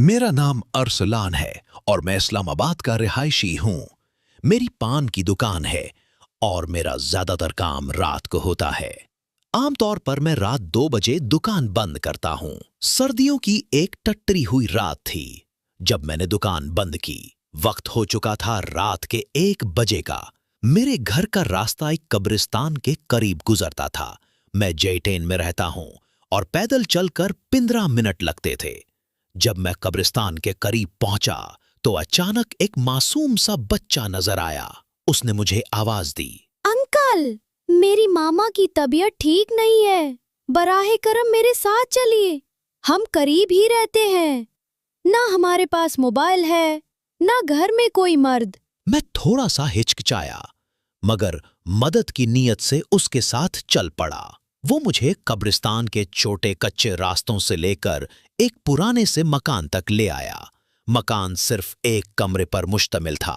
मेरा नाम अरसलान है और मैं इस्लामाबाद का रिहायशी हूँ। मेरी पान की दुकान है और मेरा ज्यादातर काम रात को होता है। आमतौर पर मैं रात 2 बजे दुकान बंद करता हूँ। सर्दियों की एक टट्टरी हुई रात थी जब मैंने दुकान बंद की। वक्त हो चुका था रात के 1 बजे का। मेरे घर का रास्ता एक कब्रिस्तान के करीब गुजरता था। मैं जयटेन में रहता हूँ और पैदल चलकर 15 मिनट लगते थे। जब मैं कब्रिस्तान के करीब पहुंचा तो अचानक एक मासूम सा बच्चा नजर आया। उसने मुझे आवाज दी, अंकल, मेरी मामा की तबीयत ठीक नहीं है, बराहे करम मेरे साथ चलिए। हम करीब ही रहते हैं, ना हमारे पास मोबाइल है, ना घर में कोई मर्द। मैं थोड़ा सा हिचकिचाया मगर मदद की नीयत से उसके साथ चल पड़ा। वो मुझे कब्रिस्तान के छोटे कच्चे रास्तों से लेकर एक पुराने से मकान तक ले आया। मकान सिर्फ एक कमरे पर मुश्तमिल था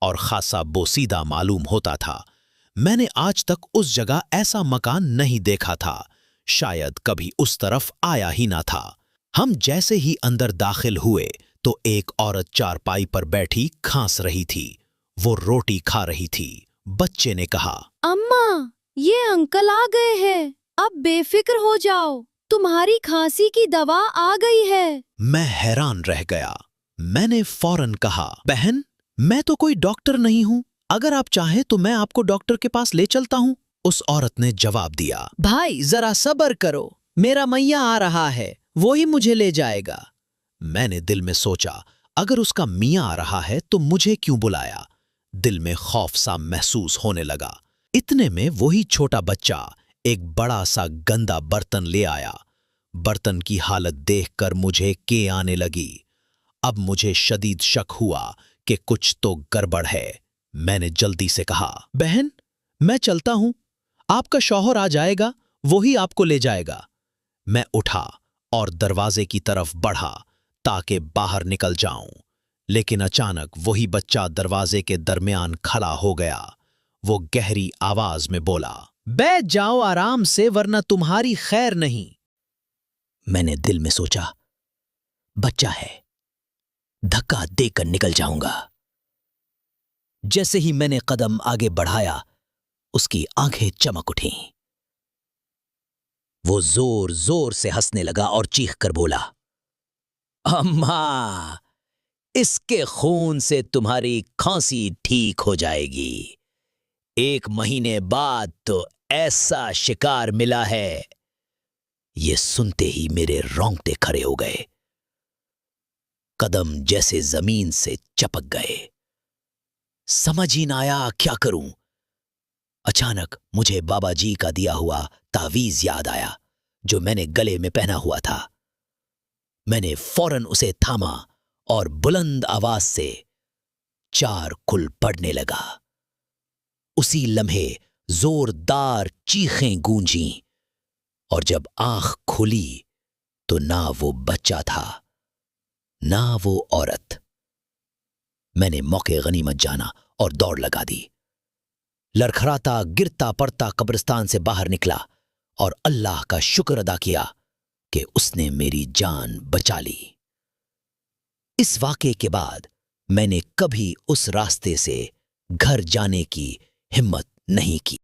और खासा बोसीदा मालूम होता था। मैंने आज तक उस जगह ऐसा मकान नहीं देखा था, शायद कभी उस तरफ आया ही ना था। हम जैसे ही अंदर दाखिल हुए तो एक औरत चारपाई पर बैठी खांस रही थी। वो रोटी खा रही थी। बच्चे ने कहा, अम्मा, ये अंकल आ गए हैं, अब बेफिक्र हो जाओ, तुम्हारी खांसी की दवा आ गई है। मैं हैरान रह गया। मैंने फौरन कहा, बहन, मैं तो कोई डॉक्टर नहीं हूँ, अगर आप चाहें तो मैं आपको डॉक्टर के पास ले चलता हूँ। उस औरत ने जवाब दिया, भाई जरा सब्र करो, मेरा मैया आ रहा है, वो ही मुझे ले जाएगा। मैंने दिल में सोचा, अगर उसका मियाँ आ रहा है तो मुझे क्यों बुलाया। दिल में खौफ सा महसूस होने लगा। इतने में वही छोटा बच्चा एक बड़ा सा गंदा बर्तन ले आया। बर्तन की हालत देखकर मुझे के आने लगी। अब मुझे शदीद शक हुआ कि कुछ तो गड़बड़ है। मैंने जल्दी से कहा, बहन, मैं चलता हूं, आपका शौहर आ जाएगा, वो ही आपको ले जाएगा। मैं उठा और दरवाजे की तरफ बढ़ा ताकि बाहर निकल जाऊं, लेकिन अचानक वही बच्चा दरवाजे के दरमियान खड़ा हो गया। वो गहरी आवाज में बोला, बैठ जाओ आराम से, वरना तुम्हारी खैर नहीं। मैंने दिल में सोचा, बच्चा है, धक्का देकर निकल जाऊंगा। जैसे ही मैंने कदम आगे बढ़ाया, उसकी आंखें चमक उठीं। वो जोर जोर से हंसने लगा और चीख कर बोला, अम्मा, इसके खून से तुम्हारी खांसी ठीक हो जाएगी। 1 महीने बाद तो ऐसा शिकार मिला है। ये सुनते ही मेरे रोंगटे खड़े हो गए। कदम जैसे जमीन से चपक गए। समझ ही ना आया क्या करूं। अचानक मुझे बाबा जी का दिया हुआ तावीज याद आया जो मैंने गले में पहना हुआ था। मैंने फौरन उसे थामा और बुलंद आवाज से 4 कुल पढ़ने लगा। उसी लम्हे जोरदार चीखें गूंजी और जब आंख खुली तो ना वो बच्चा था, ना वो औरत। मैंने मौके गनीमत जाना और दौड़ लगा दी। लड़खड़ाता गिरता पड़ता कब्रिस्तान से बाहर निकला और अल्लाह का शुक्र अदा किया कि उसने मेरी जान बचा ली। इस वाक़े के बाद मैंने कभी उस रास्ते से घर जाने की हिम्मत नहीं की।